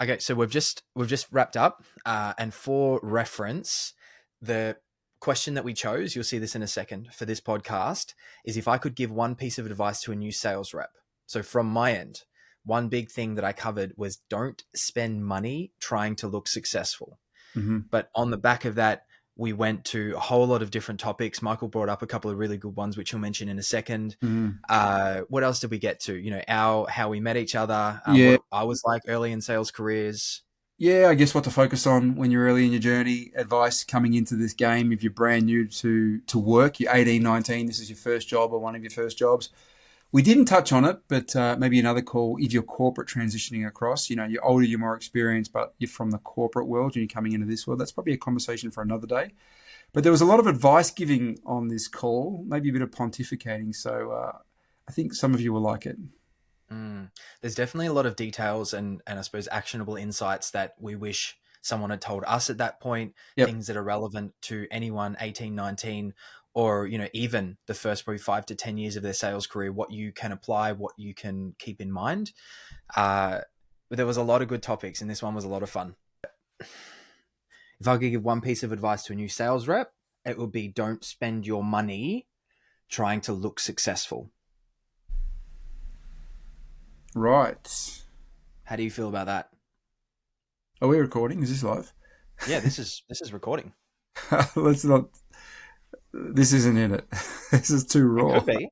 Okay, so we've just wrapped up, and for reference, the question that we chose, you'll see this in a second, for this podcast is if I could give one piece of advice to a new sales rep. So from my end, one big thing that I covered was don't spend money trying to look successful. Mm-hmm. But on the back of that, we went to a whole lot of different topics. Michael brought up a couple of really good ones, which he'll mention in a second. Mm-hmm. What else did we get to? You know, how we met each other, Yeah. what I was like early in sales careers. Yeah, I guess what to focus on when you're early in your journey, advice coming into this game. If you're brand new to work, you're 18, 19, this is your first job or one of your first jobs. We didn't touch on it, but maybe another call, if you're corporate transitioning across, you know, you're older, you're more experienced, but you're from the corporate world and you're coming into this world. That's probably a conversation for another day. But there was a lot of advice giving on this call, maybe a bit of pontificating. So I think some of you will like it. There's definitely a lot of details and I suppose actionable insights that we wish someone had told us at that point, Yep. things that are relevant to anyone 18, 19, or, you know, even the first probably 5 to 10 years of their sales career, what you can apply, what you can keep in mind. But there was a lot of good topics and this one was a lot of fun. If I could give one piece of advice to a new sales rep, it would be don't spend your money trying to look successful. Right. How do you feel about that? Are we recording? Is this live? Yeah, this is recording. Let's not. This isn't in it. This is too raw. It could be.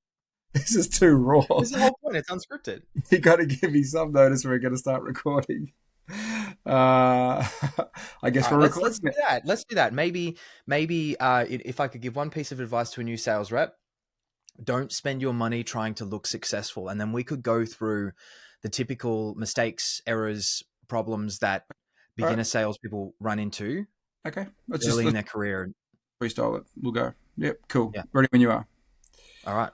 This is too raw. This is the whole point. It's unscripted. You got to give me some notice when we're going to start recording. I guess we're recording. Let's do that. Let's do that. Maybe if I could give one piece of advice to a new sales rep, don't spend your money trying to look successful. And then we could go through the typical mistakes, errors, problems that beginner salespeople run into early in their career. Freestyle it. We'll go. Yep, cool. Yeah. Ready when you are. All right.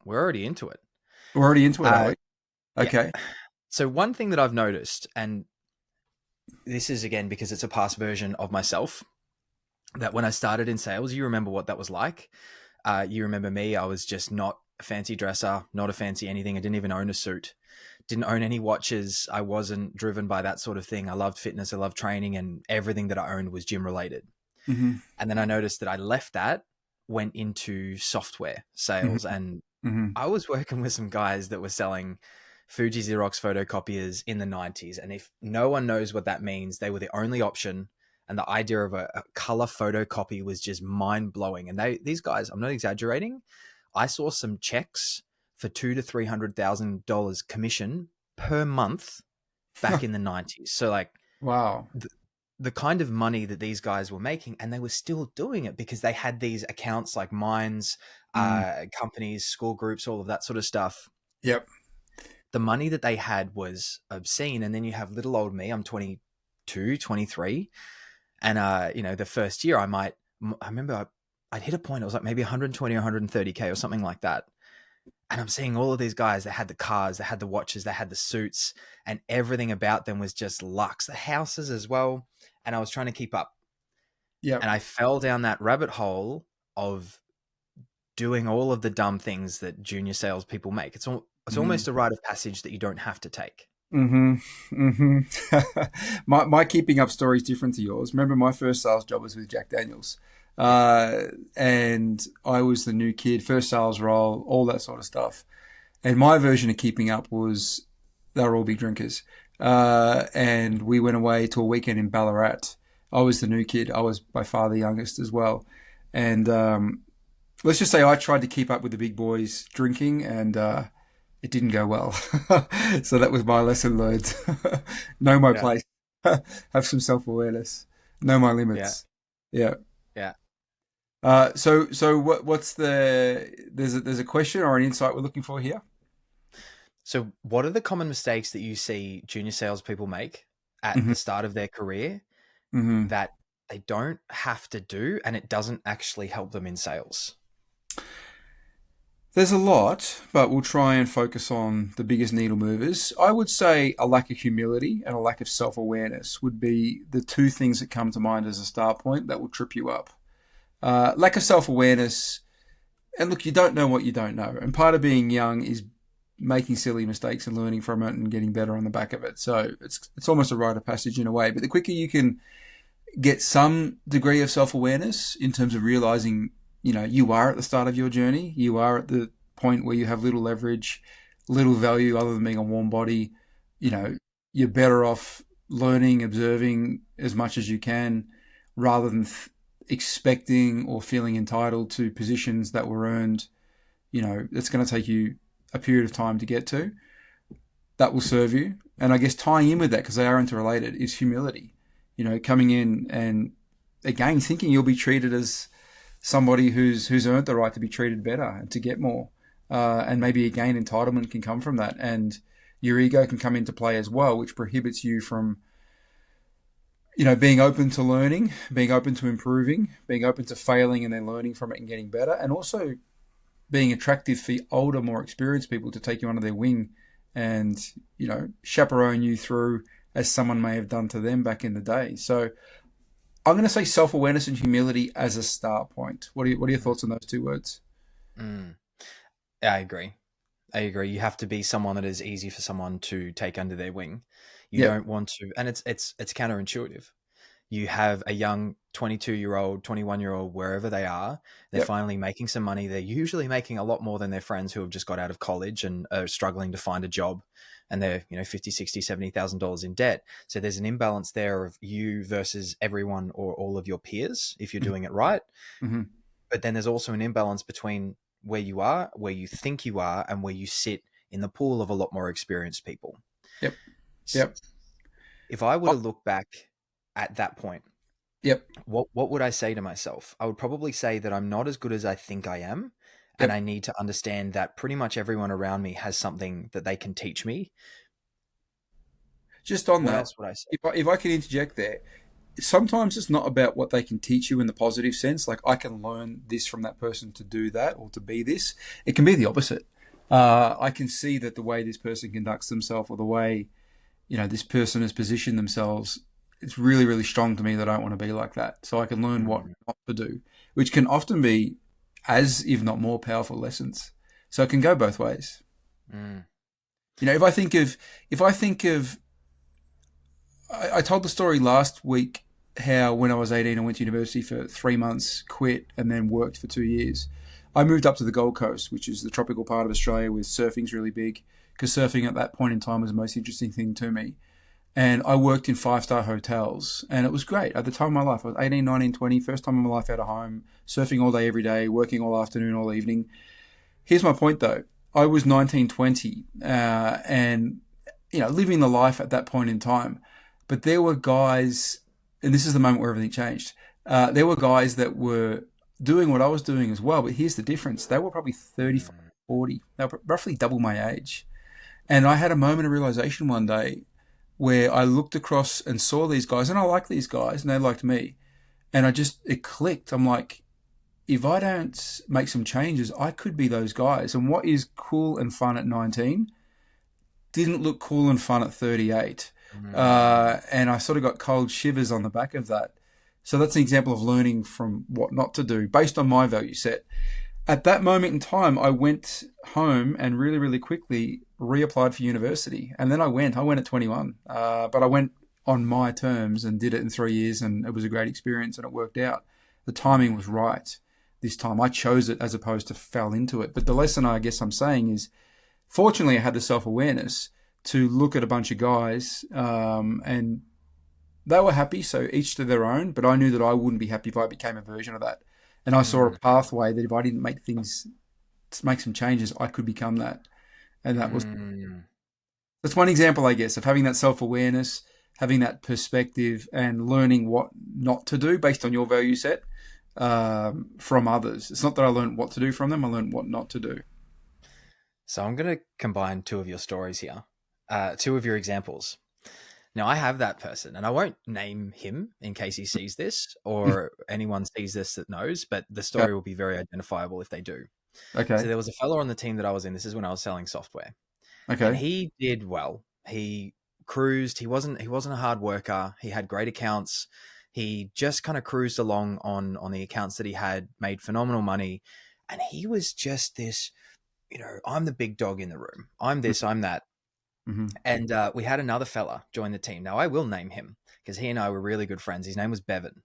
We're already into it. We're already into it, are we? Okay. Yeah. So one thing that I've noticed, and this is again because it's a past version of myself, that when I started in sales, you remember what that was like. You remember me, I was just not a fancy dresser, not a fancy anything. I didn't even own a suit, didn't own any watches. I wasn't driven by that sort of thing. I loved fitness, I loved training, and everything that I owned was gym related. Mm-hmm. And then I noticed that I left that, went into software sales, and I was working with some guys that were selling Fuji Xerox photocopiers in the 90s. And if no one knows what that means, they were the only option. And the idea of a color photocopy was just mind blowing. And these guys, I'm not exaggerating, I saw some checks for $200,000 to $300,000 commission per month back in the 90s. So like, wow, the kind of money that these guys were making, and they were still doing it because they had these accounts like Minds, companies, school groups, all of that sort of stuff. Yep. The money that they had was obscene. And then you have little old me, I'm 22, 23. And, you know, the first year I remember I'd hit a point, it was like maybe 120 or 130K or something like that. And I'm seeing all of these guys that had the cars, they had the watches, they had the suits, and everything about them was just luxe, the houses as well. And I was trying to keep up. Yeah. And I fell down that rabbit hole of doing all of the dumb things that junior sales people make. It's almost a rite of passage that you don't have to take. My keeping up story is different to yours. Remember, my first sales job was with Jack Daniels. And I was the new kid, first sales role, all that sort of stuff. And my version of keeping up was they were all big drinkers. And we went away to a weekend in Ballarat. I was the new kid. I was by far the youngest as well. And let's just say I tried to keep up with the big boys drinking, and it didn't go well. So that was my lesson learned. Know my place. Have some self-awareness. Know my limits. Yeah. So what's there's a question or an insight we're looking for here? So what are the common mistakes that you see junior salespeople make at the start of their career that they don't have to do, and it doesn't actually help them in sales? There's a lot, but we'll try and focus on the biggest needle movers. I would say a lack of humility and a lack of self-awareness would be the two things that come to mind as a start point that will trip you up. Lack of self-awareness, and look, you don't know what you don't know. And part of being young is making silly mistakes and learning from it and getting better on the back of it. So it's almost a rite of passage in a way. But the quicker you can get some degree of self-awareness in terms of realizing, you are at the start of your journey, you are at the point where you have little leverage, little value other than being a warm body, you're better off learning, observing as much as you can rather than expecting or feeling entitled to positions that were earned. It's going to take you a period of time to get to. That will serve you. And I guess tying in with that, because they are interrelated, is humility. Coming in and, again, thinking you'll be treated as somebody who's earned the right to be treated better and to get more. And maybe, again, entitlement can come from that. And your ego can come into play as well, which prohibits you from, being open to learning, being open to improving, being open to failing and then learning from it and getting better. And also being attractive for older, more experienced people to take you under their wing and, chaperone you through as someone may have done to them back in the day. So I'm going to say self-awareness and humility as a start point. What are your thoughts on those two words? I agree. You have to be someone that is easy for someone to take under their wing. You don't want to, and it's counterintuitive. You have a young 22-year-old, 21-year-old, wherever they are, they're finally making some money. They're usually making a lot more than their friends who have just got out of college and are struggling to find a job, and they're, $50,000, $60,000, $70,000 in debt. So there's an imbalance there of you versus everyone or all of your peers if you're doing it right. Mm-hmm. But then there's also an imbalance between where you are, where you think you are, and where you sit in the pool of a lot more experienced people. Yep. If I were to look back at that point, what would I say to myself? I would probably say that I'm not as good as I think I am, and I need to understand that pretty much everyone around me has something that they can teach me. Just on what that, else would I say? If I can interject there, sometimes it's not about what they can teach you in the positive sense. Like, I can learn this from that person to do that or to be this. It can be the opposite. I can see that the way this person conducts themselves or the way, this person has positioned themselves, it's really, really strong to me that I don't want to be like that. So I can learn what not to do, which can often be as, if not more, powerful lessons. So it can go both ways. If I think of, I told the story last week how when I was 18, I went to university for 3 months, quit, and then worked for 2 years. I moved up to the Gold Coast, which is the tropical part of Australia where surfing's really big, because surfing at that point in time was the most interesting thing to me. And I worked in 5-star hotels, and it was great. At the time of my life, I was 18, 19, 20, first time in my life out of home, surfing all day, every day, working all afternoon, all evening. Here's my point, though. I was 19, 20, and, living the life at that point in time. But there were guys, and this is the moment where everything changed. There were guys that were doing what I was doing as well, but here's the difference. They were probably 35, 40. They were roughly double my age. And I had a moment of realization one day where I looked across and saw these guys, and I liked these guys, and they liked me. And it clicked. I'm like, if I don't make some changes, I could be those guys. And what is cool and fun at 19 didn't look cool and fun at 38. And I sort of got cold shivers on the back of that. So that's an example of learning from what not to do based on my value set. At that moment in time, I went home and really, really quickly reapplied for university. And then I went at 21. But I went on my terms and did it in 3 years, and it was a great experience and it worked out. The timing was right this time. I chose it as opposed to fell into it. But the lesson I guess I'm saying is, fortunately, I had the self-awareness to look at a bunch of guys, and they were happy, so each to their own, but I knew that I wouldn't be happy if I became a version of that. And I saw a pathway that if I didn't make some changes, I could become that. And that's one example, I guess, of having that self-awareness, having that perspective, and learning what not to do based on your value set from others. It's not that I learned what to do from them, I learned what not to do. So I'm going to combine two of your stories here, two of your examples. Now, I have that person, and I won't name him in case he sees this or anyone sees this that knows, but the story will be very identifiable if they do. Okay. So there was a fellow on the team that I was in. This is when I was selling software. Okay. And he did well. He cruised. He wasn't a hard worker. He had great accounts. He just kind of cruised along on the accounts that he had, made phenomenal money. And he was just this I'm the big dog in the room. I'm this, I'm that. Mm-hmm. And we had another fella join the team. Now, I will name him because he and I were really good friends. His name was Bevan.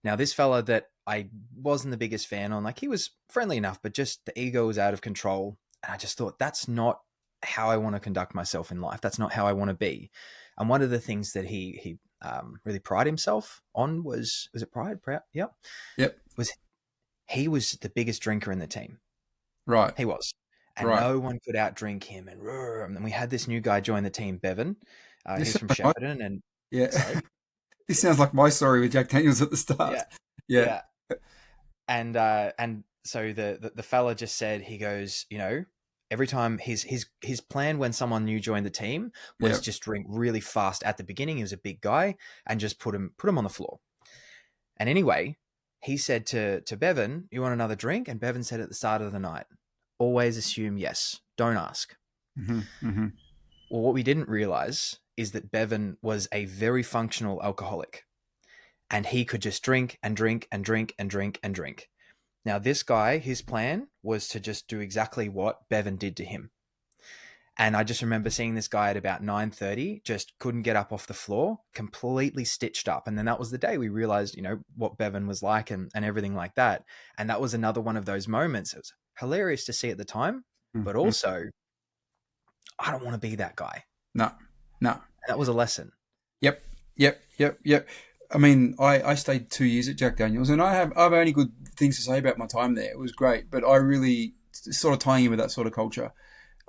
Now, this fella that I wasn't the biggest fan on, like, he was friendly enough, but just the ego was out of control. And I just thought, that's not how I want to conduct myself in life. That's not how I want to be. And one of the things that he really prided himself on was it pride? Proud? Yep. Yep. He was the biggest drinker in the team. Right. He was. And Right. no one could outdrink him. And then we had this new guy join the team, Bevan. This He's sounds from like my, Shepparton. And yeah. sorry. This sounds like my story with Jack Daniels at the start. Yeah. Yeah. Yeah. And so the fella just said, he goes, every time his plan when someone new joined the team was Yep. just drink really fast at the beginning. He was a big guy, and just put him on the floor. And anyway, he said to Bevan, "You want another drink?" And Bevan said at the start of the night, "Always assume yes. Don't ask." Mm-hmm. Mm-hmm. Well, what we didn't realize is that Bevan was a very functional alcoholic, and he could just drink and drink and drink and drink and drink. Now, this guy, his plan was to just do exactly what Bevan did to him. And I just remember seeing this guy at about 9:30, just couldn't get up off the floor, completely stitched up. And then that was the day we realized, what Bevan was like and everything like that. And that was another one of those moments. It was hilarious to see at the time, but Mm-hmm. also, I don't want to be that guy. No. No. And that was a lesson. Yep. Yep. Yep. Yep. I mean, I stayed 2 years at Jack Daniels, and I've only good things to say about my time there. It was great, but I really, sort of tying in with that sort of culture,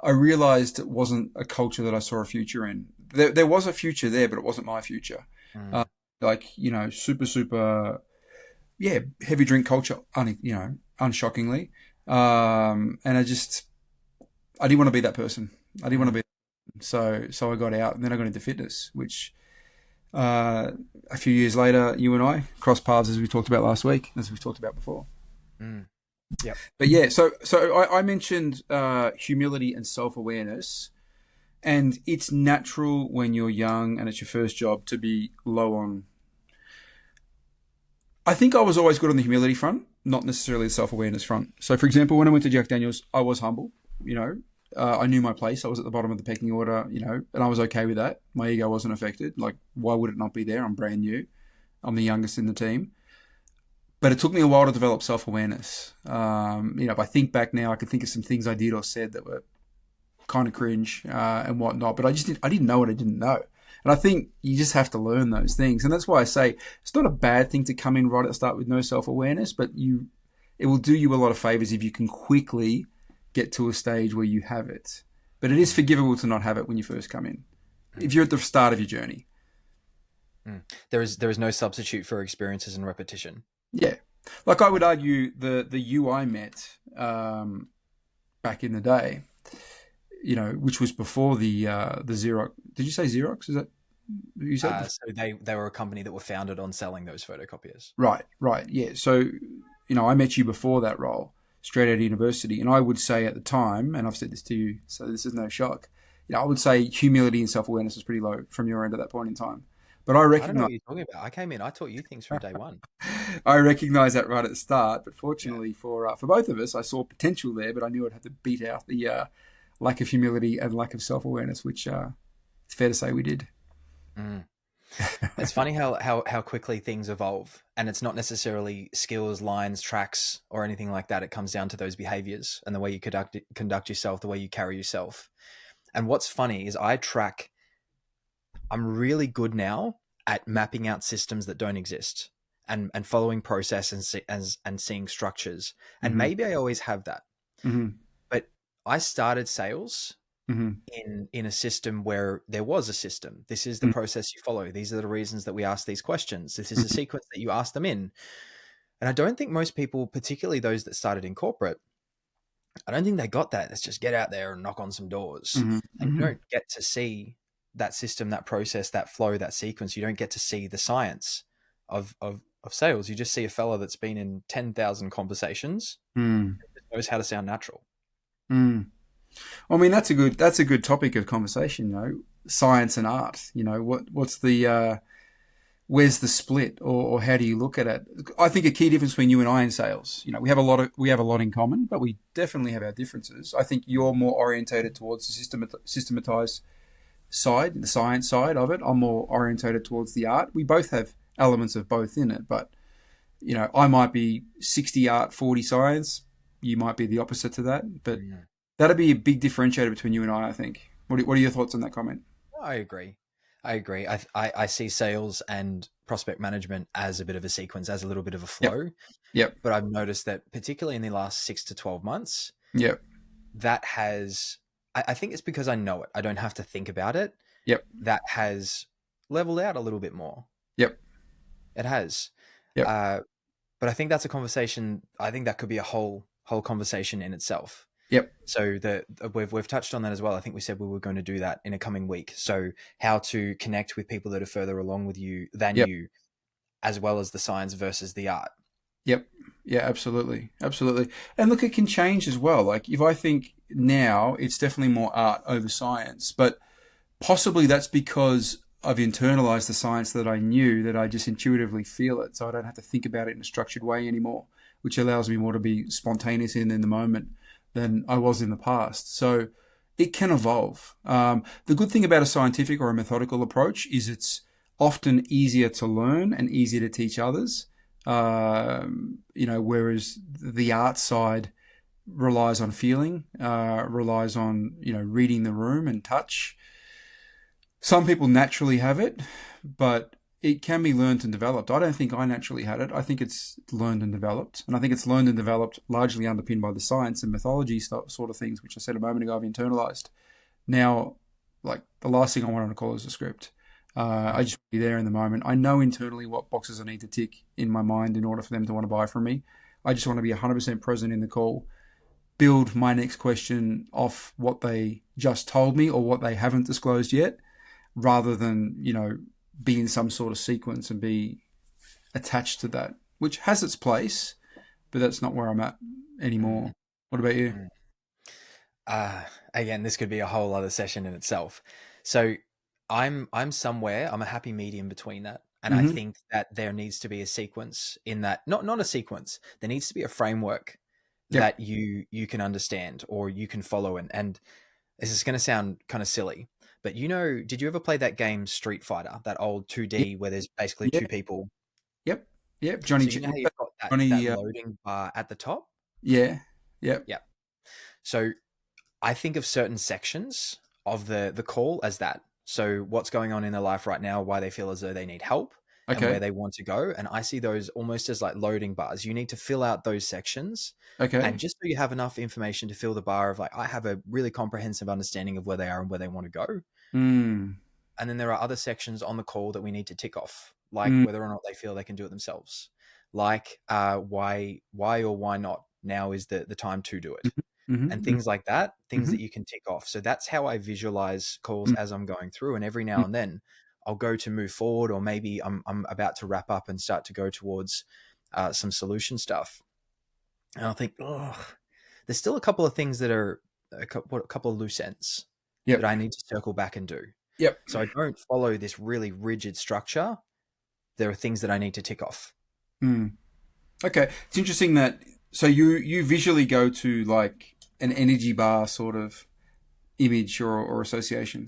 I realized it wasn't a culture that I saw a future in. There was a future there, but it wasn't my future. Mm. Super, yeah, heavy drink culture, unshockingly. And I didn't want to be that person. I didn't want to be. So I got out, and then I got into fitness, which a few years later, you and I crossed paths, as we talked about last week, as we've talked about before. Mm. Yep. But yeah, so I mentioned humility and self-awareness, and it's natural when you're young and it's your first job to be low on. I think I was always good on the humility front, not necessarily the self-awareness front. So, for example, when I went to Jack Daniels, I was humble. I knew my place. I was at the bottom of the pecking order, and I was okay with that. My ego wasn't affected. Like, why would it not be there? I'm brand new. I'm the youngest in the team. But it took me a while to develop self-awareness. If I think back now, I can think of some things I did or said that were kind of cringe and whatnot. But I didn't know what I didn't know. And I think you just have to learn those things. And that's why I say it's not a bad thing to come in right at the start with no self-awareness, but it will do you a lot of favors if you can quickly get to a stage where you have it. But it is forgivable to not have it when you first come in, if you're at the start of your journey. There is no substitute for experiences and repetition. Yeah. Like, I would argue the you I met back in the day, which was before the Xerox. Did you say Xerox? Is that what you said? So they were a company that were founded on selling those photocopiers. Right. Yeah. So, I met you before that role, straight out of university. And I would say at the time, and I've said this to you, so this is no shock, I would say humility and self-awareness was pretty low from your end at that point in time. But I recognize. I don't know what you're talking about. I came in, I taught you things from day one. I recognize that right at the start, but fortunately for both of us, I saw potential there, but I knew I'd have to beat out the lack of humility and lack of self-awareness, which it's fair to say we did. Mm. It's funny how quickly things evolve, and it's not necessarily skills, lines, tracks, or anything like that. It comes down to those behaviors and the way you conduct yourself, the way you carry yourself. And what's funny is I'm really good now at mapping out systems that don't exist and following process and seeing structures. And Mm-hmm. maybe I always have that. Mm-hmm. But I started sales Mm-hmm. in a system where there was a system. This is the process you follow. These are the reasons that we ask these questions. This is a sequence that you ask them in. And I don't think most people, particularly those that started in corporate, I don't think they got that. Let's just get out there and knock on some doors. Mm-hmm. And you don't get to see that system, that process, that flow, that sequence. You don't get to see the science of sales. You just see a fella that's been in 10,000 conversations and knows how to sound natural. I mean, that's a good topic of conversation, science and art. What's the where's the split, or how do you look at it? I think a key difference between you and I in sales, we have a lot in common, but we definitely have our differences. I think you're more orientated towards the systematized side, the science side of it. I'm more orientated towards the art. We both have elements of both in it, but I might be 60 art, 40 science. You might be the opposite to that, but that'd be a big differentiator between you and I think. What are your thoughts on that comment? I agree. I see sales and prospect management as a bit of a sequence, as a little bit of a flow. Yep. But I've noticed that particularly in the last 6 to 12 months, Yep. that has, I think it's because I know it. I don't have to think about it. Yep. That has leveled out a little bit more. Yep. It has. Yep. But I think that's a conversation. I think that could be a whole conversation in itself. Yep. So we've touched on that as well. I think we said we were going to do that in a coming week. So how to connect with people that are further along with you than you, as well as the science versus the art. Yep. Yeah, absolutely. Absolutely. And look, it can change as well. Like if I think now it's definitely more art over science, but possibly that's because I've internalized the science that I knew, that I just intuitively feel it. So I don't have to think about it in a structured way anymore, which allows me more to be spontaneous in the moment than I was in the past. So it can evolve. The good thing about a scientific or a methodical approach is it's often easier to learn and easier to teach others. Whereas the art side relies on feeling, relies on, reading the room and touch. Some people naturally have it, but it can be learned and developed. I don't think I naturally had it. I think it's learned and developed. And I think it's learned and developed largely underpinned by the science and mythology sort of things, which I said a moment ago I've internalized. Now, like the last thing I wanted to call is a script. I just want to be there in the moment. I know internally what boxes I need to tick in my mind in order for them to want to buy from me. I just want to be 100% present in the call, build my next question off what they just told me or what they haven't disclosed yet, rather than, be in some sort of sequence and be attached to that, which has its place, but that's not where I'm at anymore. What about you? Again, this could be a whole other session in itself. So I'm somewhere, I'm a happy medium between that. And I think that there needs to be a sequence in that, not a sequence. There needs to be a framework that you can understand or you can follow. And this is going to sound kind of silly, but did you ever play that game Street Fighter, that old 2D where there's basically two people? Yep. Johnny. So you know how you've got that loading bar at the top? Yeah. Yep. Yeah. So I think of certain sections of the call as that. So what's going on in their life right now, why they feel as though they need help and where they want to go. And I see those almost as like loading bars. You need to fill out those sections. Okay. And just so you have enough information to fill the bar of like, I have a really comprehensive understanding of where they are and where they want to go. And then there are other sections on the call that we need to tick off, like whether or not they feel they can do it themselves. Like why or why not now is the time to do it. And things like that, things that you can tick off. So that's how I visualize calls as I'm going through. And every now and then I'll go to move forward, or maybe I'm about to wrap up and start to go towards some solution stuff. And I'll think, there's still a couple of things that are a couple of loose ends that I need to circle back and do. So I don't follow this really rigid structure. There are things that I need to tick off. Okay. It's interesting that, so you visually go to like an energy bar sort of image or association.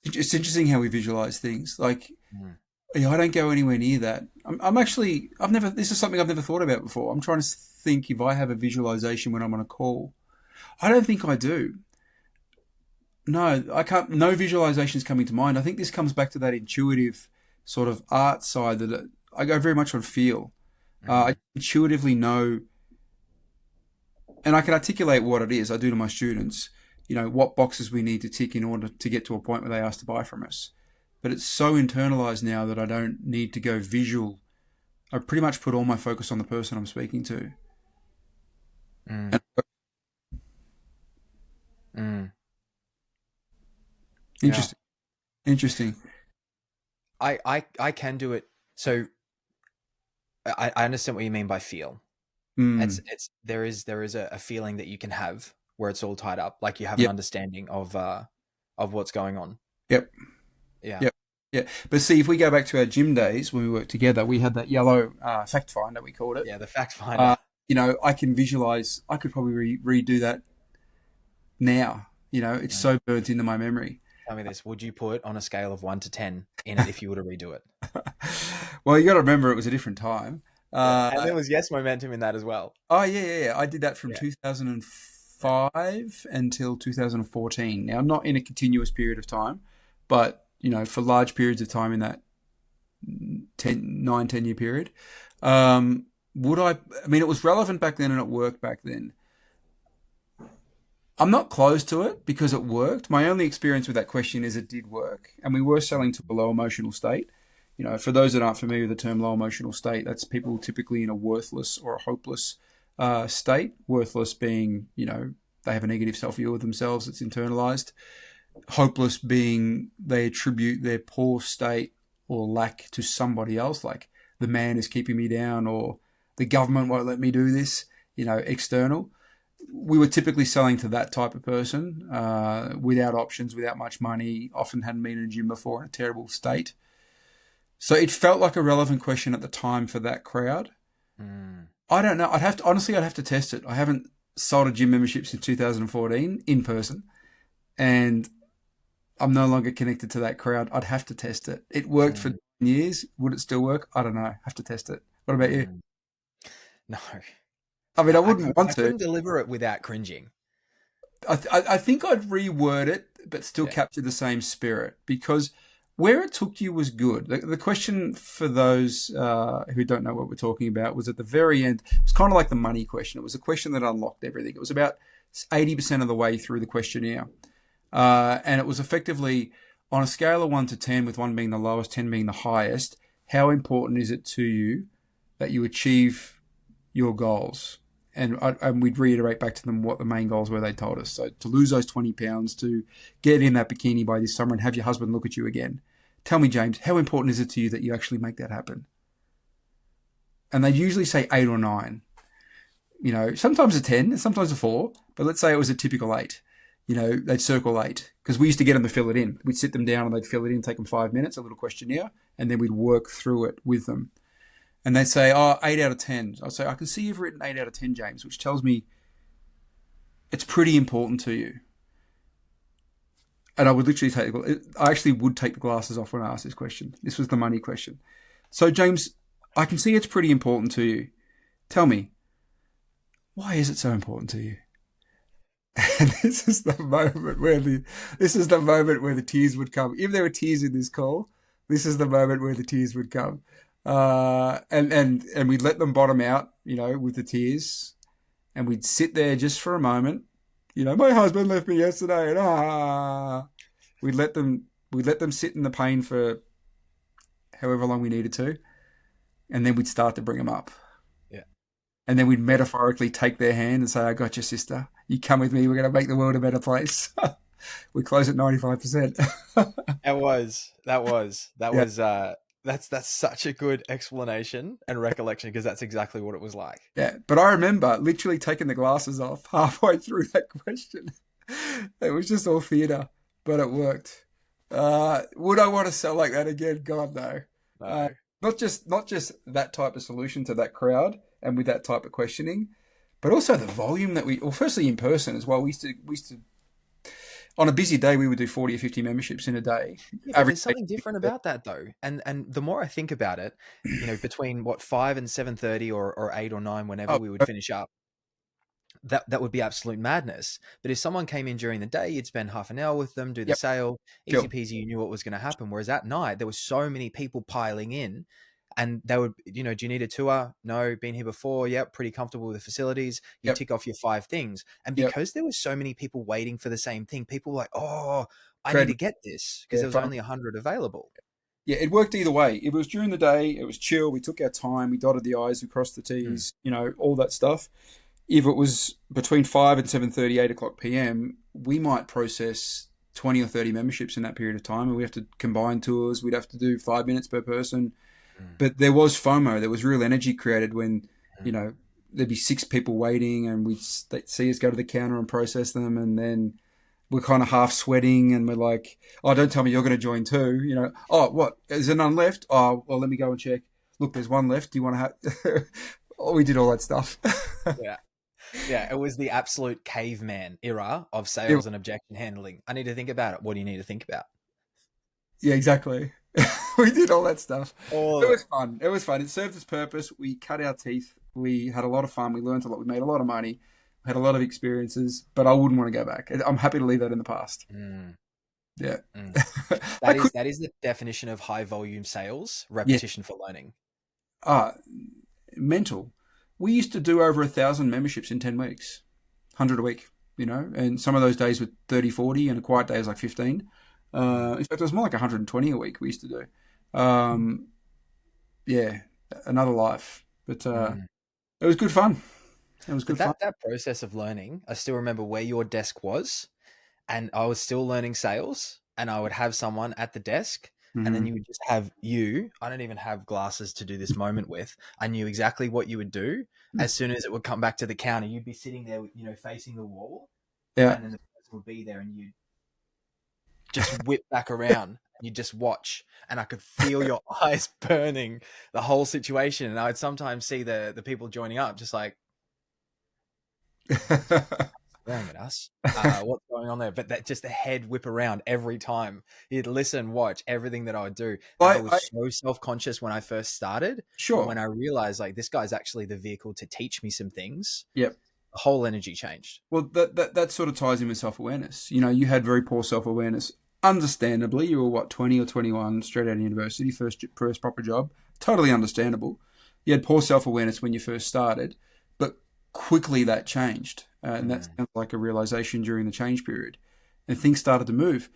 It's interesting how we visualize things. Like, I don't go anywhere near that. This is something I've never thought about before. I'm trying to think if I have a visualization when I'm on a call. I don't think I do. No, I can't. No visualizations coming to mind. I think this comes back to that intuitive sort of art side that I go very much on feel. I intuitively know, and I can articulate what it is. I do to my students, what boxes we need to tick in order to get to a point where they ask to buy from us. But it's so internalized now that I don't need to go visual. I pretty much put all my focus on the person I'm speaking to. Interesting. Yeah. Interesting. I can do it. So I understand what you mean by feel. There is a feeling that you can have where it's all tied up, like you have an understanding of what's going on. Yep. Yeah. Yep. Yeah. But see, if we go back to our gym days when we worked together, we had that yellow fact finder, we called it. Yeah, the fact Uh, finder. I can visualize, I could probably redo that now. It's Mm. so burnt into my memory. Tell me this: would you put on a scale of 1 to 10 in it if you were to redo it? Well, you got to remember it was a different time. Yeah, and Uh, there was yes momentum in that as well. oh, yeah, yeah, yeah. I did that from Yeah, 2005 until 2014. Now, not in a continuous period of time, but, for large periods of time in that 10-year period. Would I mean, it was relevant back then and it worked back then. I'm not close to it because it worked. My only experience with that question is it did work. And we were selling to a low emotional state. For those that aren't familiar with the term low emotional state, that's people typically in a worthless or a hopeless state. Worthless being, they have a negative self-view of themselves. It's internalized. Hopeless being they attribute their poor state or lack to somebody else, like the man is keeping me down or the government won't let me do this, external. We were typically selling to that type of person without options, without much money, often hadn't been in a gym before, in a terrible state. So it felt like a relevant question at the time for that crowd. mm. I don't know. I'd have to test it. I haven't sold a gym membership since 2014 in person, and I'm no longer connected to that crowd. I'd have to test it. It worked for 10 years. Would it still work? I don't know. Have to test it. What about you? No, I mean, I wouldn't want I to. couldn't deliver it without cringing. I think I'd reword it, but still Yeah. capture the same spirit because where it took you was good. The question for those who don't know what we're talking about was at the very end. It was kind of like the money question. It was a question that unlocked everything. It was about 80% of the way through the questionnaire. And it was effectively on a scale of 1 to 10, with 1 being the lowest, 10 being the highest, how important is it to you that you achieve your goals? And we'd reiterate back to them what the main goals were they told us. So to lose those 20 pounds, to get in that bikini by this summer and have your husband look at you again. Tell me, James, how important is it to you that you actually make that happen? And they usually say 8 or 9. Sometimes a 10, sometimes a 4, but let's say it was a typical 8. They'd circle 8 because we used to get them to fill it in. We'd sit them down and they'd fill it in, take them 5 minutes, a little questionnaire, and then we'd work through it with them. And they'd say, 8 out of 10. I'd say, I can see you've written 8 out of 10, James, which tells me it's pretty important to you. And I would literally I actually would take the glasses off when I asked this question. This was the money question. So, James, I can see it's pretty important to you. Tell me, why is it so important to you? And this is the moment where the tears would come. If there were tears in this call, this is the moment where the tears would come. And we'd let them bottom out, with the tears, and we'd sit there just for a moment. My husband left me yesterday, and we'd let them sit in the pain for however long we needed to, and then we'd start to bring them up. Yeah. And then we'd metaphorically take their hand and say, I got you, sister. You come with me. We're going to make the world a better place. We close at 95%. That's such a good explanation and recollection because that's exactly what it was like. Yeah. But I remember literally taking the glasses off halfway through that question. It was just all theatre, but it worked. Would I want to sell like that again? God, no. No. Not just that type of solution to that crowd and with that type of questioning, but also the volume that firstly in person as well. We used to on a busy day, we would do 40 or 50 memberships in a day. Yeah, but there's something different about that though. And the more I think about it, between 5 and 7:30 or 8 or 9, whenever we would finish up, that would be absolute madness. But if someone came in during the day, you'd spend half an hour with them, do the sale, easy peasy, you knew what was going to happen. Whereas at night, there were so many people piling in. And they would, do you need a tour? No, been here before. Yep, pretty comfortable with the facilities. You tick off your 5 things. And because there were so many people waiting for the same thing, people were like, oh, I need to get this because there was only 100 available. Yeah, it worked either way. If it was during the day, it was chill. We took our time. We dotted the I's, we crossed the T's, all that stuff. If it was between 5 and 7:30, 8 o'clock p.m., we might process 20 or 30 memberships in that period of time. And we have to combine tours. We'd have to do 5 minutes per person. But there was FOMO. There was real energy created when, there'd be 6 people waiting and they'd see us go to the counter and process them. And then we're kind of half sweating, and we're like, "Oh, don't tell me you're going to join too." Oh, what? Is there none left? Oh, well, let me go and check. Look, there's one left. Do you want to have? Oh, we did all that stuff. Yeah. Yeah. It was the absolute caveman era of It- sales and objection handling. I need to think about it. What do you need to think about? yeah, exactly. We did all that stuff. All It of it. was fun. It was fun. It served its purpose. We cut our teeth. We had a lot of fun. We learned a lot. We made a lot of money. We had a lot of experiences, but I wouldn't want to go back. I'm happy to leave that in the past. Mm, Yeah. mm. I That is could, that is the definition of high volume sales, yeah. repetition for learning. Uh, mental. We used to do over 1,000 memberships in 10 weeks, 100 a week, and some of those days were 30, 40, and a quiet day was like 15. Mm, In fact, it was more like 120 a week we used to do. Um, yeah, another life. But mm. it was good fun. It was But good fun. that process of learning, I still remember where your desk was, and I was still learning sales, and I would have someone at the desk, and then Hmm. you would just have you. I don't even have glasses to do this moment with. I knew exactly what you would do. As soon as it would come back to the counter, you'd be sitting there, facing the wall, Yeah. and then the person would be there, and you'd just whip back around. And you just watch, and I could feel your eyes burning the whole situation. And I would sometimes see the people joining up, just like, staring at us. What's going on there? But that just the head whip around every time. He'd listen, watch everything that I would do. And I I was so self-conscious when I first started. But when sure. I realized like this guy's actually the vehicle to teach me some things, Yep. the whole energy changed. Well, that sort of ties in with self awareness. You had very poor self awareness. Understandably, you were what 20 or 21, straight out of university, first proper job. Totally understandable. You had poor self awareness when you first started, but quickly that changed, and that Mm, sounds like a realization during the change period, and things started to move.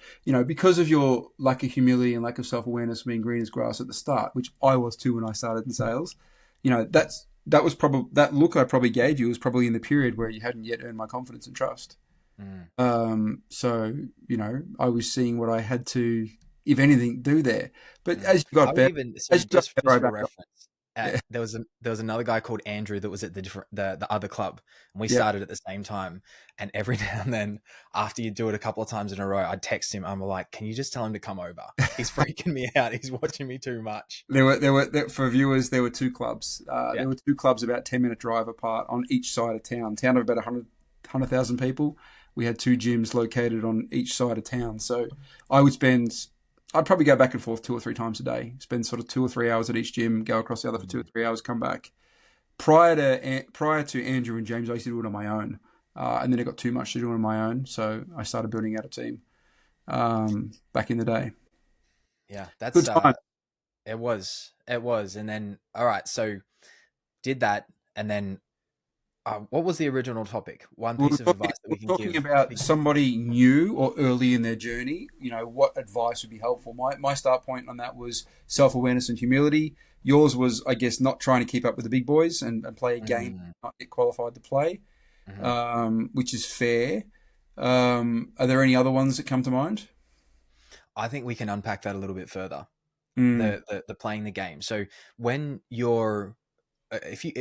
Because of your lack of humility and lack of self awareness, being green as grass at the start, which I was too when I started in sales. That was probably that look I probably gave you was probably in the period where you hadn't yet earned my confidence and trust. mm. So I was seeing what I had to, if anything, do there. But Mm. as you got I would better, even so as you got better, just I for backed up. reference, Yeah, there was another guy called Andrew that was at the other club, and we yeah. started at the same time. And every now and then, after you do it a couple of times in a row, I'd text him. I'm like, "Can you just tell him to come over? He's freaking me out. He's watching me too much." For viewers, there were two clubs. Yeah. There were two clubs about 10-minute drive apart on each side of town. Town of about 100,000 people. We had two gyms located on each side of town. So I would spend, I'd probably go back and forth 2 or 3 times a day. Spend sort of 2 or 3 hours at each gym, go across the other for 2 or 3 hours, come back. Prior to Andrew and James, I used to do it on my own, and then it got too much to do on my own, so I started building out a team back in the day. Yeah, Good that's time. it was, and then all right, so did that, and then what was the original topic? One We piece of advice that we're we can talking give about people. somebody new or early in their journey. What advice would be helpful? My start point on that was self awareness and humility. Yours was, I guess, not trying to keep up with the big boys and play a game, Mm, not get qualified to play, mhm. which is fair. Are there any other ones that come to mind? I think we can unpack that a little bit further. Mm, The playing the game. So when you're if you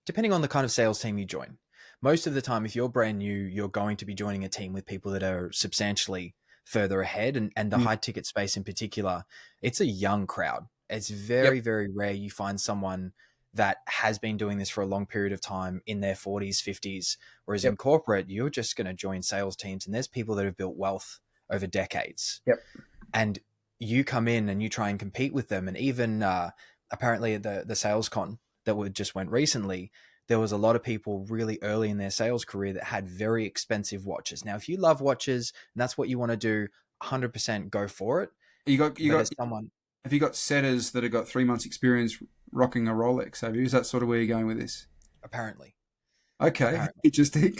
depending on the kind of sales team you join, most of the time if you're brand new, you're going to be joining a team with people that are substantially further ahead, and the mm, high ticket space in particular, it's a young crowd. It's yep, very very rare you find someone that has been doing this for a long period of time in their 40s 50s, whereas in yep, corporate you're just going to join sales teams and there's people that have built wealth over decades, yep. and you come in and you try and compete with them. And even apparently at the sales con that just went recently, there was a lot of people really early in their sales career that had very expensive watches. Now if you love watches and that's what you want to do, 100% go for it. You But got. as someone, Have you got setters that have got 3 months experience rocking a Rolex? Have you? Is that sort of where you're going with this? apparently Okay, apparently interesting.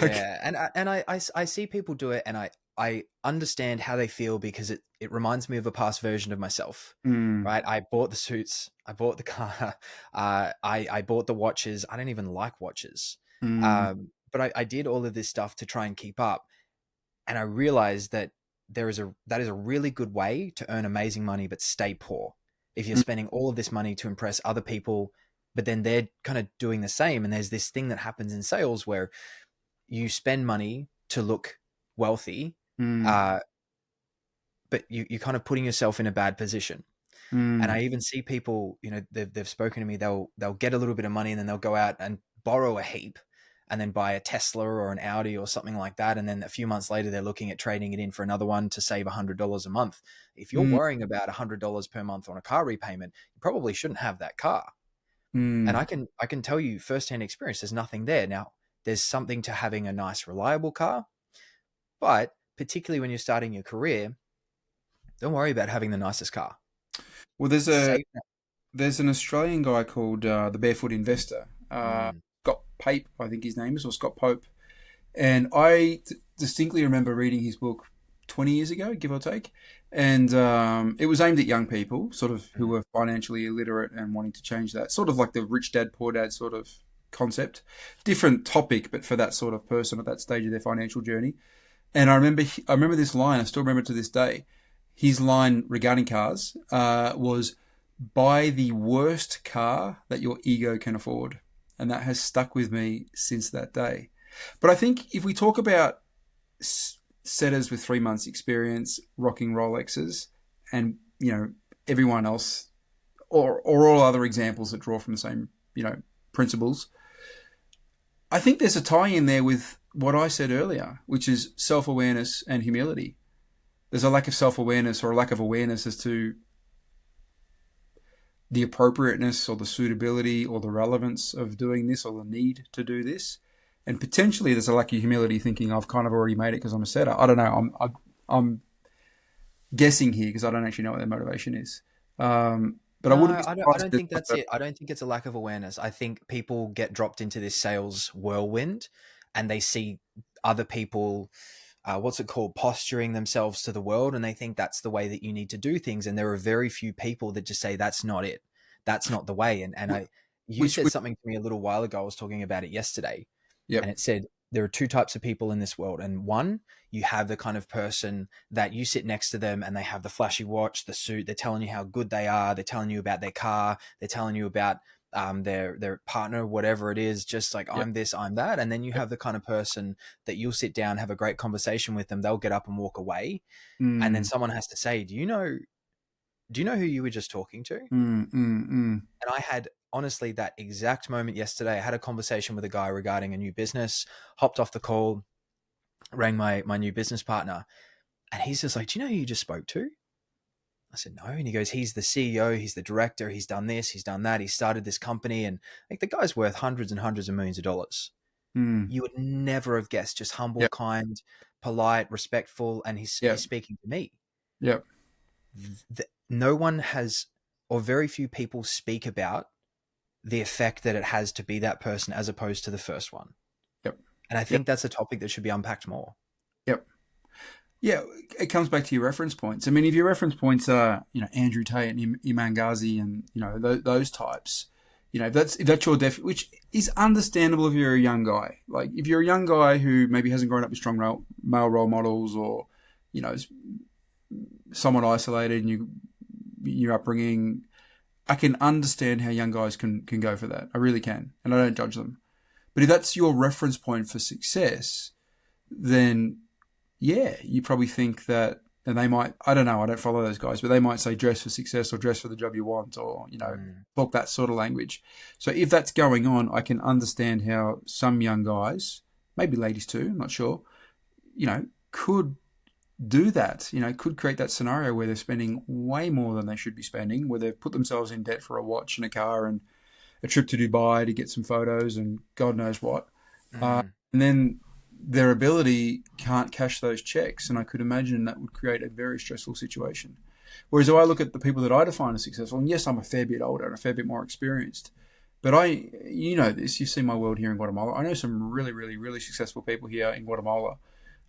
Okay. Yeah, and I see people do it, and I understand how they feel because it reminds me of a past version of myself, Mm, right? I bought the suits, I bought the car, I bought the watches. I don't even like watches, mm, but I did all of this stuff to try and keep up, and I realized that that is a really good way to earn amazing money but stay poor. If you're mm, spending all of this money to impress other people, but then they're kind of doing the same, and there's this thing that happens in sales where you spend money to look wealthy, Mm. uh, but you're kind of putting yourself in a bad position. And Mm. I even see people, they've spoken to me, they'll get a little bit of money and then they'll go out and borrow a heap and then buy a Tesla or an Audi or something like that. And then a few months later, they're looking at trading it in for another one to save $100 a month. If you're Mm. worrying about $100 per month on a car repayment, you probably shouldn't have that car. And Mm. I can tell you firsthand experience, there's nothing there. Now, there's something to having a nice, reliable car, but particularly when you're starting your career, don't worry about having the nicest car. Well, Save that. there's an Australian guy called the Barefoot Investor, Mm, Scott Pape, I think his name is, or Scott Pope. And I distinctly remember reading his book 20 years ago, give or take. And it was aimed at young people, sort of who mm, were financially illiterate and wanting to change that. Sort of like the rich dad, poor dad sort of concept. Different topic, but for that sort of person at that stage of their financial journey. And I remember this line. I still remember it to this day. His line regarding cars was, "Buy the worst car that your ego can afford," and that has stuck with me since that day. But I think if we talk about setters with 3 months experience, rocking Rolexes, and everyone else, or all other examples that draw from the same principles, I think there's a tie in there with what I said earlier, which is self-awareness and humility. There's a lack of self-awareness or a lack of awareness as to the appropriateness or the suitability or the relevance of doing this or the need to do this. And potentially there's a lack of humility thinking I've kind of already made it because I'm a setter. I don't know. I'm guessing here because I don't actually know what their motivation is. But I No, wouldn't be I surprised don't if think there's that's it. I don't think it's a lack of awareness. I think people get dropped into this sales whirlwind and they see other people, what's it called, posturing themselves to the world, and they think that's the way that you need to do things. And there are very few people that just say that's not it. That's not the way. You said which something to me a little while ago. I was talking about it yesterday, and yep. it said there are two types of people in this world. And one, you have the kind of person that you sit next to them and they have the flashy watch, the suit, they're telling you how good they are, they're telling you about their car, they're telling you about their partner, whatever it is, just like Yep. I'm this, I'm that. And then you Yep. have the kind of person that you'll sit down, have a great conversation with them, they'll get up and walk away. And then Mm. someone has to say, do you know who you were just talking to? Mm. Mm. Mm. And I had honestly that exact moment yesterday. I had a conversation with a guy regarding a new business, hopped off the call, rang my new business partner, and he's just like, "Do you know who you just spoke to?" I said, "No." And he goes, "He's the CEO, he's the director, he's done this, he's done that, he started this company, and like the guy's worth hundreds and hundreds of millions of dollars." Mm. You would never have guessed, just humble, Yep. kind, polite, respectful, and he's Yep. speaking to me. Yep. No one has, or very few people speak about the effect that it has to be that person as opposed to the first one. Yep. And I Yep. think that's a topic that should be unpacked more. Yep. Yeah, it comes back to your reference points. I mean, if your reference points are, Andrew Tate and Iman Ghazi and, those types, if that's your which is understandable if you're a young guy. Like, if you're a young guy who maybe hasn't grown up with strong male role models or, is somewhat isolated in your upbringing, I can understand how young guys can go for that. I really can. And I don't judge them. But if that's your reference point for success, then yeah, you probably think that, and they might, I don't know, I don't follow those guys, but they might say dress for success or dress for the job you want or, Mm. talk that sort of language. So if that's going on, I can understand how some young guys, maybe ladies too, I'm not sure, could do that, could create that scenario where they're spending way more than they should be spending, where they've put themselves in debt for a watch and a car and a trip to Dubai to get some photos and God knows what. Mm. And then their ability can't cash those checks. And I could imagine that would create a very stressful situation. Whereas if I look at the people that I define as successful, and yes, I'm a fair bit older and a fair bit more experienced, but you know this, you've seen my world here in Guatemala. I know some really, really, really successful people here in Guatemala.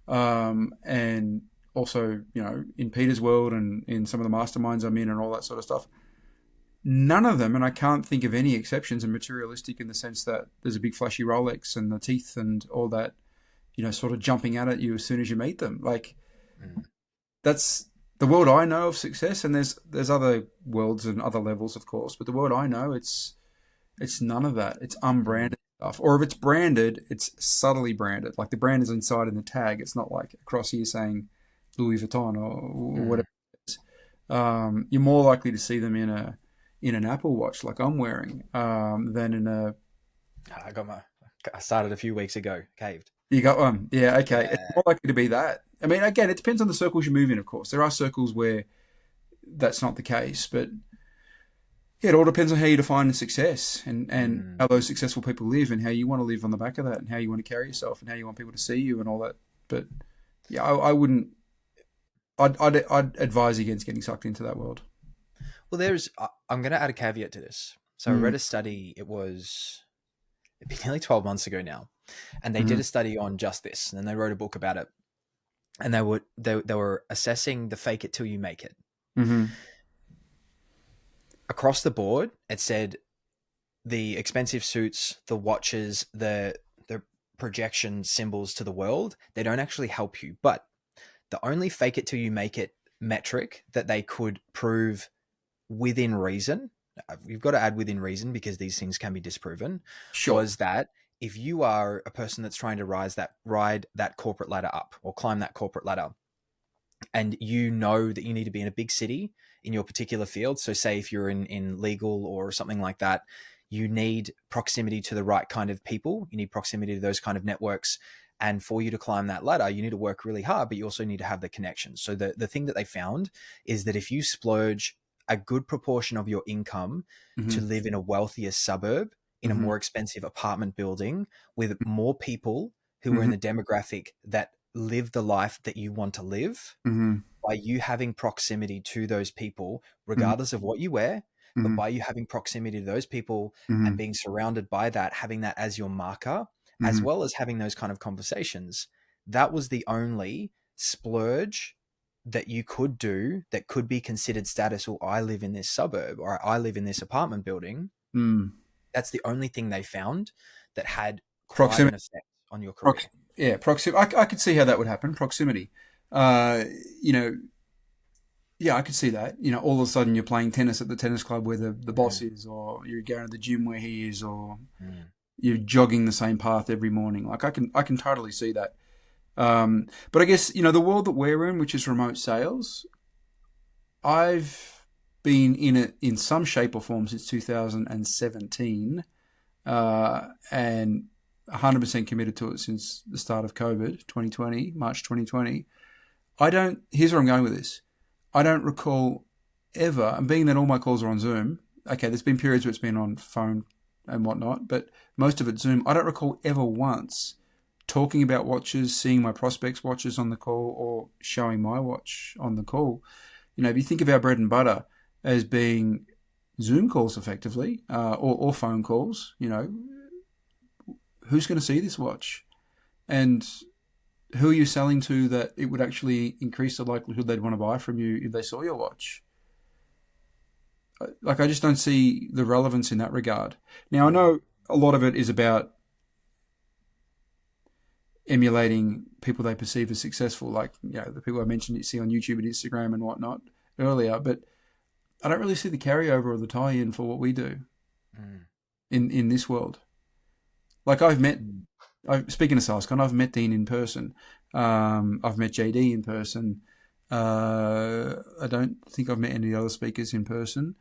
And also, in Peter's world and in some of the masterminds I'm in and all that sort of stuff. None of them, and I can't think of any exceptions, are materialistic in the sense that there's a big flashy Rolex and the teeth and all that, sort of jumping out at you as soon as you meet them. Like, Mm. that's the world I know of success, and there's other worlds and other levels, of course, but the world I know, it's none of that. It's Mm. unbranded stuff. Or if it's branded, it's subtly branded. Like the brand is inside in the tag. It's not like across here saying Louis Vuitton or whatever it is. You're more likely to see them in an Apple Watch like I'm wearing than in a. I started a few weeks ago, caved. You got one, yeah. Okay, it's Yeah. more likely to be that. I mean, again, it depends on the circles you move in. Of course, there are circles where that's not the case, but yeah, it all depends on how you define success and Mm. how those successful people live and how you want to live on the back of that and how you want to carry yourself and how you want people to see you and all that. But yeah, I wouldn't. I'd advise against getting sucked into that world. Well, I'm going to add a caveat to this. So I read Mm, a study, it'd be nearly 12 months ago now, and they did mm, a study on just this, and then they wrote a book about it, and they were assessing the fake it till you make it. mm, Across the board, it said the expensive suits, the watches, the projection symbols to the world, they don't actually help you. But the only fake it till you make it metric that they could prove within reason, you've got to add within reason because these things can be disproven, sure. was that if you are a person that's trying to ride that corporate ladder up or climb that corporate ladder, and you know that you need to be in a big city in your particular field. So say if you're in legal or something like that, you need proximity to the right kind of people. You need proximity to those kind of networks. And for you to climb that ladder, you need to work really hard, but you also need to have the connections. So the thing that they found is that if you splurge a good proportion of your income to Mm, live in a wealthier suburb, in a mm, more expensive apartment building with more people who are in mm, the demographic that live the life that you want to live, mm, by you having proximity to those people, mm, regardless of what you wear, but mm, by you having proximity to those people and mm, being surrounded by that, having that as your marker, as mm. well as having those kind of conversations, that was the only splurge that you could do that could be considered status. Or I live in this suburb, or I live in this apartment building. Mm. That's the only thing they found that had quite an Proximity. effect on your Prox- career. yeah, proximity. I could see how that would happen. Proximity. Uh, you know, yeah, I could see that. All of a sudden you're playing tennis at the tennis club where the boss Mm, is, or you're going to the gym where he is, or mm, you're jogging the same path every morning. Like I can totally see that. But I guess the world that we're in, which is remote sales, I've been in it in some shape or form since 2017, and 100% committed to it since the start of COVID 2020, March 2020. Here's where I'm going with this. I don't recall ever, and being that all my calls are on Zoom, okay, there's been periods where it's been on phone and whatnot, but most of it Zoom. I don't recall ever once talking about watches, seeing my prospects' watches on the call, or showing my watch on the call. If you think of our bread and butter as being Zoom calls effectively, or phone calls, who's going to see this watch? And who are you selling to that it would actually increase the likelihood they'd want to buy from you if they saw your watch? Like, I just don't see the relevance in that regard. Now, I mm, know a lot of it is about emulating people they perceive as successful, like the people I mentioned you see on YouTube and Instagram and whatnot earlier. But I don't really see the carryover or the tie-in for what we do mm, in this world. Like speaking of SalesCon, I've met Dean in person. I've met JD in person. I don't think I've met any of the other speakers in person.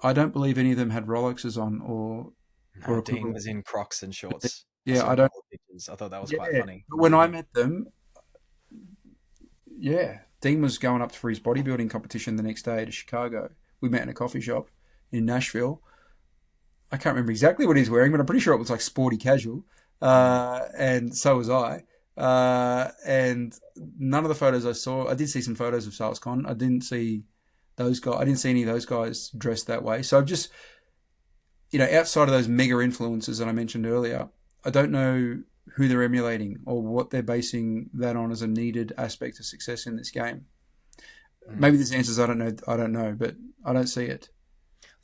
I don't believe any of them had Rolexes on or No, Dean equivalent. was in Crocs and shorts. I Yeah, saw I a don't. couple of pictures. I thought that was quite Yeah, funny but in the when I video. met them, yeah, Dean was going up for his bodybuilding competition the next day to Chicago. We met in a coffee shop in Nashville. I can't remember exactly what he's wearing, but I'm pretty sure it was like sporty casual. Mm, And so was I. And none of the photos I saw, I did see some photos of SalesCon. I didn't see those guys. I didn't see any of those guys dressed that way. So I've just, outside of those mega influencers that I mentioned earlier, I don't know who they're emulating or what they're basing that on as a needed aspect of success in this game. mm. Maybe there's answers I don't know. I don't know, but I don't see it.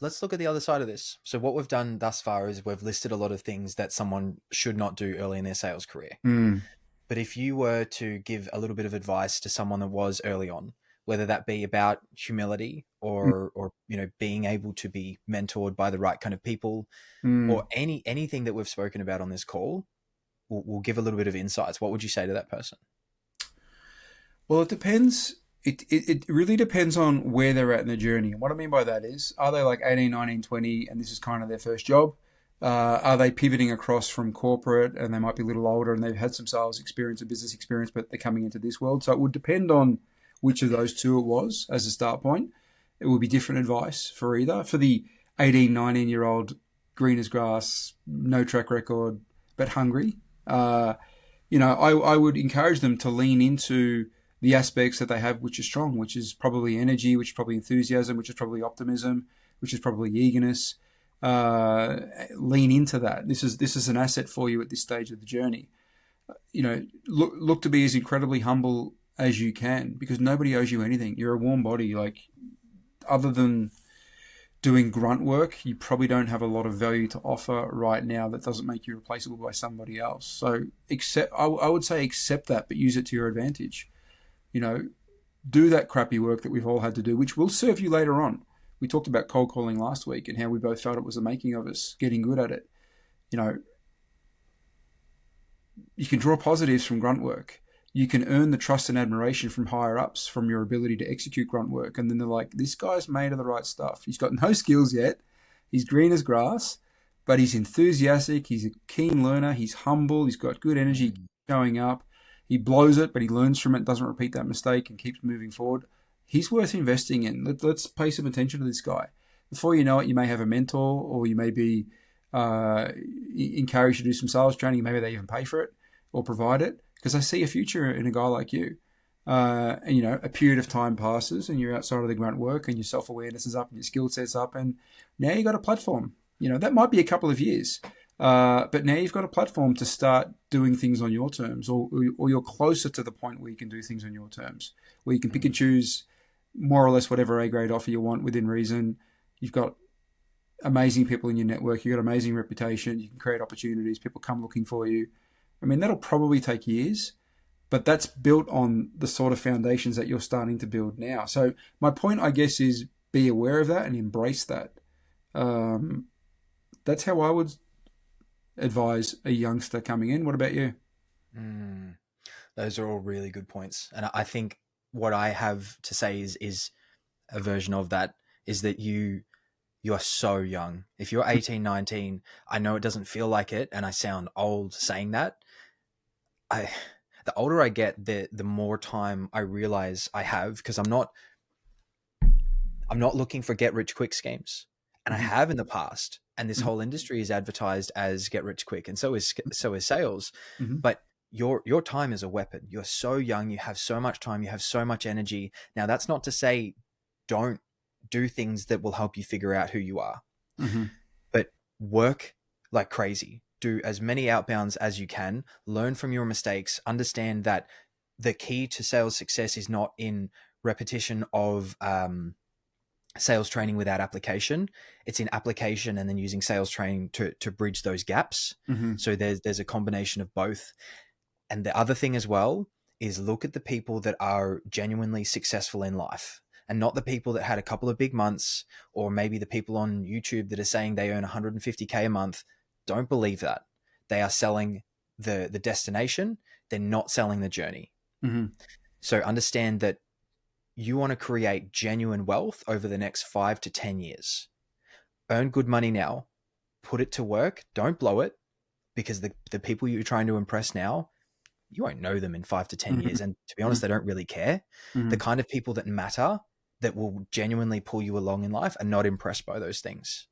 Let's look at the other side of this. So what we've done thus far is we've listed a lot of things that someone should not do early in their sales career. Mm, But if you were to give a little bit of advice to someone that was early on, whether that be about humility or being able to be mentored by the right kind of people, or Mm. anything that we've spoken about on this call, will give a little bit of insights. What would you say to that person? Well, it depends. It really depends on where they're at in the journey. And what I mean by that is, are they like 18, 19, 20, and this is kind of their first job? Are they pivoting across from corporate and they might be a little older and they've had some sales experience and business experience, but they're coming into this world? So it would depend on which of those two it was as a start point. It would be different advice for either. For the 18, 19-year-old, green as grass, no track record, but hungry, I would encourage them to lean into the aspects that they have, which are strong, which is probably energy, which is probably enthusiasm, which is probably optimism, which is probably eagerness. Lean into that. This is an asset for you at this stage of the journey. Look to be as incredibly humble as you can, because nobody owes you anything. You're a warm body. Like, other than doing grunt work, you probably don't have a lot of value to offer right now that doesn't make you replaceable by somebody else. So I would say accept that, but use it to your advantage. Do that crappy work that we've all had to do, which will serve you later on. We talked about cold calling last week and how we both felt it was the making of us getting good at it. You can draw positives from grunt work. You can earn the trust and admiration from higher ups from your ability to execute grunt work. And then they're like, this guy's made of the right stuff. He's got no skills yet. He's green as grass, but he's enthusiastic. He's a keen learner. He's humble. He's got good energy showing up. He blows it, but he learns from it, doesn't repeat that mistake, and keeps moving forward. He's worth investing in. Let's pay some attention to this guy. Before you know it, you may have a mentor, or you may be encouraged to do some sales training. Maybe they even pay for it or provide it, because I see a future in a guy like you. A period of time passes and you're outside of the grunt work and your self-awareness is up and your skill set's up, and now you've got a platform. That might be a couple of years. But now you've got a platform to start doing things on your terms, or you're closer to the point where you can do things on your terms, where you can pick and choose more or less whatever A-grade offer you want within reason. You've got amazing people in your network. You've got amazing reputation. You can create opportunities. People come looking for you. I mean, that'll probably take years, but that's built on the sort of foundations that you're starting to build now. So my point, I guess, is be aware of that and embrace that. That's how I would advise a youngster coming in. What about you? Those are all really good points. And I think what I have to say is a version of that, is that you are so young. If you're 18, 19, I know it doesn't feel like it, and I sound old saying that. The older I get, the more time I realize I have, because I'm not looking for get rich quick schemes. And I have in the past, and this whole industry is advertised as get rich quick, and so is sales. But your time is a weapon. You're so young, you have so much time, you have so much energy. Now, that's not to say don't do things that will help you figure out who you are, but work like crazy. Do as many outbounds as you can, learn from your mistakes, understand that the key to sales success is not in repetition of sales training without application. It's in application and then using sales training to bridge those gaps. So there's a combination of both. And the other thing as well is look at the people that are genuinely successful in life, and not the people that had a couple of big months, or maybe the people on YouTube that are saying they earn 150K a month. Don't believe that. They are selling the destination. They're not selling the journey. So understand that you want to create genuine wealth over the next 5 to 10 years. Earn good money now, put it to work. Don't blow it, because the people you're trying to impress now, you won't know them in 5 to 10 years. And to be honest, they don't really care. The kind of people that matter, that will genuinely pull you along in life, are not impressed by those things.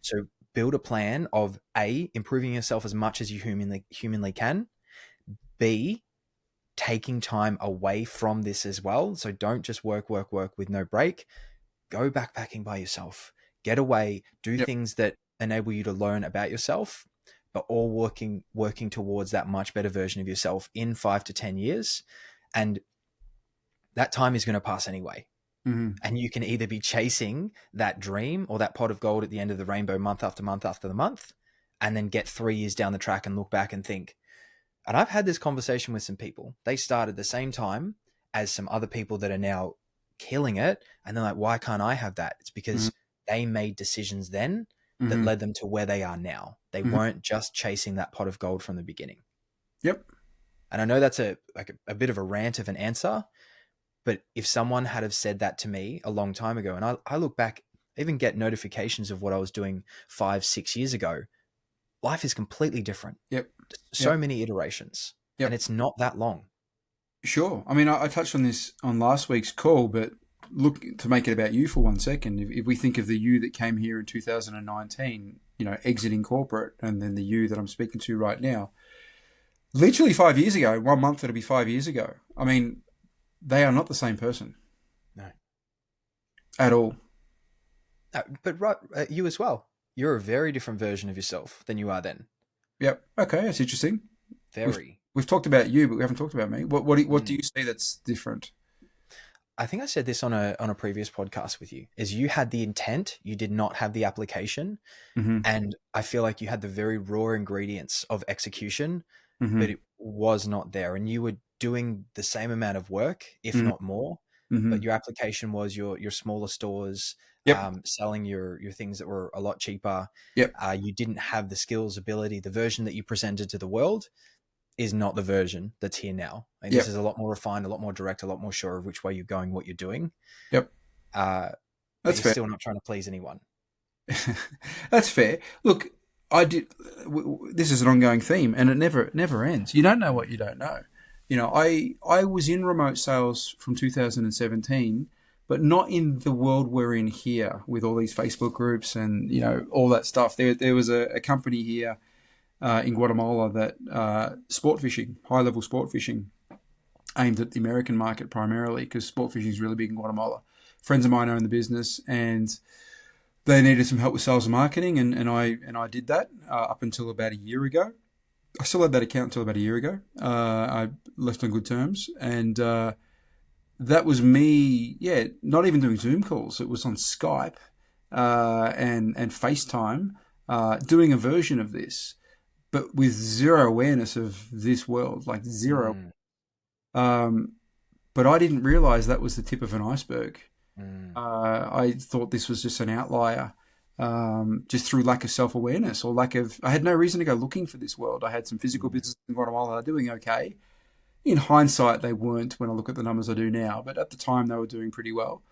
So build a plan of A, improving yourself as much as you humanly can. B, taking time away from this as well. So don't just work with no break. Go backpacking by yourself. Get away. Do things that enable you to learn about yourself, but all working towards that much better version of yourself in 5 to 10 years. And that time is going to pass anyway. And you can either be chasing that dream or that pot of gold at the end of the rainbow month after month after the month, and then get 3 years down the track and look back and think. And I've had this conversation with some people. They started the same time as some other people that are now killing it. And they're like, why can't I have that? It's because they made decisions then that led them to where they are now. They weren't just chasing that pot of gold from the beginning. Yep. And I know that's a bit of a rant of an answer, but if someone had have said that to me a long time ago, and I look back, I even get notifications of what I was doing 5-6 years ago, life is completely different. Yep. So many iterations, and it's not that long. Sure. I mean, I touched on this on last week's call, but look, to make it about you for 1 second, if we think of the you that came here in 2019, exiting corporate, and then the you that I'm speaking to right now, literally 5 years ago, 1 month it'll be 5 years ago. I mean, they are not the same person. No. At all. But right, you as well. You're a very different version of yourself than you are then. Yep. Okay, that's interesting. Very. We've talked about you, but we haven't talked about me. What do you see that's different? I think I said this on a previous podcast with you, is you had the intent, you did not have the application. And I feel like you had the very raw ingredients of execution, but it was not there. And you were doing the same amount of work, if not more, but your application was your smaller stores, selling your things that were a lot cheaper. You didn't have the skills, ability, the version that you presented to the world is not the version that's here now. And this is a lot more refined, a lot more direct, a lot more sure of which way you're going, what you're doing. Yep. That's fair. Still not trying to please anyone. That's fair. Look, this is an ongoing theme, and it never ends. You don't know what you don't know. I was in remote sales from 2017, but not in the world we're in here with all these Facebook groups and, all that stuff. There was a company here in Guatemala that sport fishing, high-level sport fishing, aimed at the American market primarily, because sport fishing is really big in Guatemala. Friends of mine own the business, and they needed some help with sales and marketing, and I did that up until about a year ago. I still had that account until about a year ago. I left on good terms, and that was me. Not even doing Zoom calls. It was on Skype and FaceTime, doing a version of this, but with zero awareness of this world, like zero. But I didn't realize that was the tip of an iceberg. I thought this was just an outlier, just through lack of self-awareness or I had no reason to go looking for this world. I had some physical businesses in Guatemala that are doing okay. In hindsight, they weren't when I look at the numbers I do now, but at the time they were doing pretty well.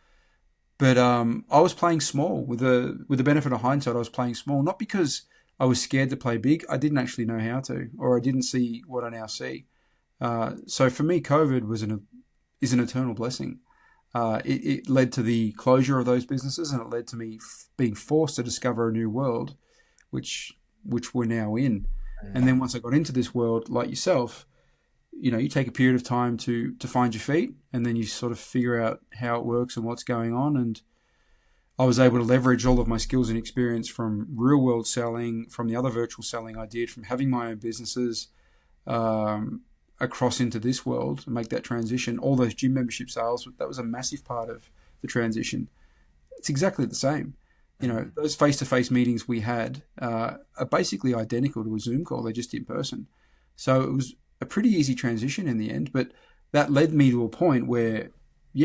But I was playing small. With the benefit of hindsight, I was playing small, not because I was scared to play big. I didn't actually know how to, or I didn't see what I now see. So for me, COVID is an eternal blessing. It led to the closure of those businesses, and it led to me being forced to discover a new world, which we're now in. And then once I got into this world, like yourself, you take a period of time to find your feet, and then you sort of figure out how it works and what's going on. And I was able to leverage all of my skills and experience from real world selling, from the other virtual selling I did, from having my own businesses, across into this world and make that transition. All those gym membership sales, that was a massive part of the transition. It's exactly the same. Those face-to-face meetings we had are basically identical to a Zoom call. They're just in person. So it was a pretty easy transition in the end, but that led me to a point where,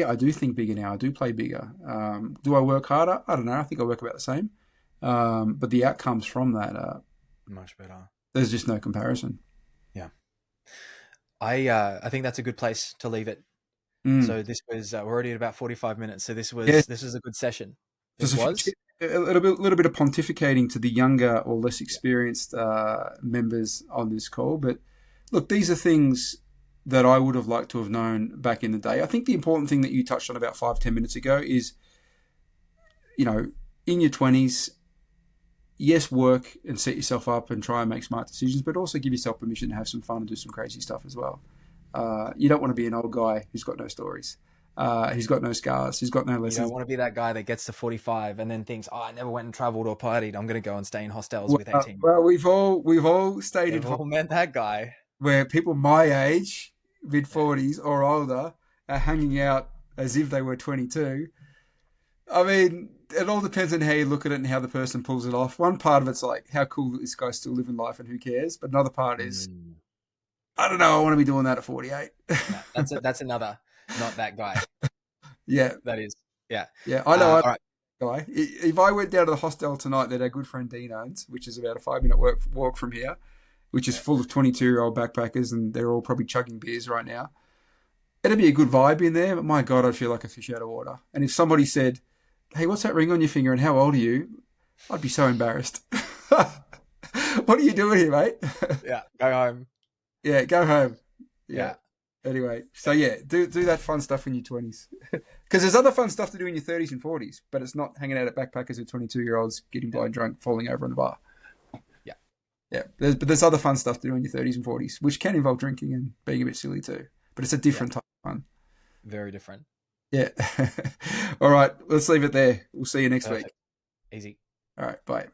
I do think bigger now. I do play bigger. Do I work harder? I don't know. I think I work about the same. But the outcomes from that are much better. There's just no comparison. Yeah. I think that's a good place to leave it. So this was we're already at about 45 minutes. So this was a good session. This was a little bit of pontificating to the younger or less experienced members on this call. But look, these are things that I would have liked to have known back in the day. I think the important thing that you touched on about 5-10 minutes ago is, in your 20s, yes, work and set yourself up and try and make smart decisions, but also give yourself permission to have some fun and do some crazy stuff as well. You don't want to be an old guy who's got no stories. He's got no scars. He's got no lessons. You don't want to be that guy that gets to 45 and then thinks, I never went and traveled or partied. I'm going to go and stay in hostels with 18. Well, we've all stayed in. We've all met that guy. Where people my age, mid-40s or older, are hanging out as if they were 22. I mean, it all depends on how you look at it and how the person pulls it off. One part of it's like, how cool that this guy's still living life and who cares? But another part is, I don't know, I want to be doing that at 48. No, that's another, not that guy. Yeah. That is. Yeah. Yeah. I know. All right. Guy. If I went down to the hostel tonight that our good friend Dean owns, which is about a 5 minute walk from here, which is Yeah. full of 22-year-old backpackers, and they're all probably chugging beers right now. It'd be a good vibe in there, but my God, I'd feel like a fish out of water. And if somebody said, "Hey, what's that ring on your finger and how old are you?" I'd be so embarrassed. What are you doing here, mate? Yeah. Go home. Yeah, go home. Yeah. Yeah. Anyway, so yeah, do that fun stuff in your 20s. Because there's other fun stuff to do in your 30s and 40s, but it's not hanging out at backpackers with 22-year-olds, getting blind drunk, falling over on the bar. Yeah. Yeah. But there's other fun stuff to do in your 30s and 40s, which can involve drinking and being a bit silly too. But it's a different type of fun. Very different. Yeah. All right. Let's leave it there. We'll see you next week. Easy. All right. Bye.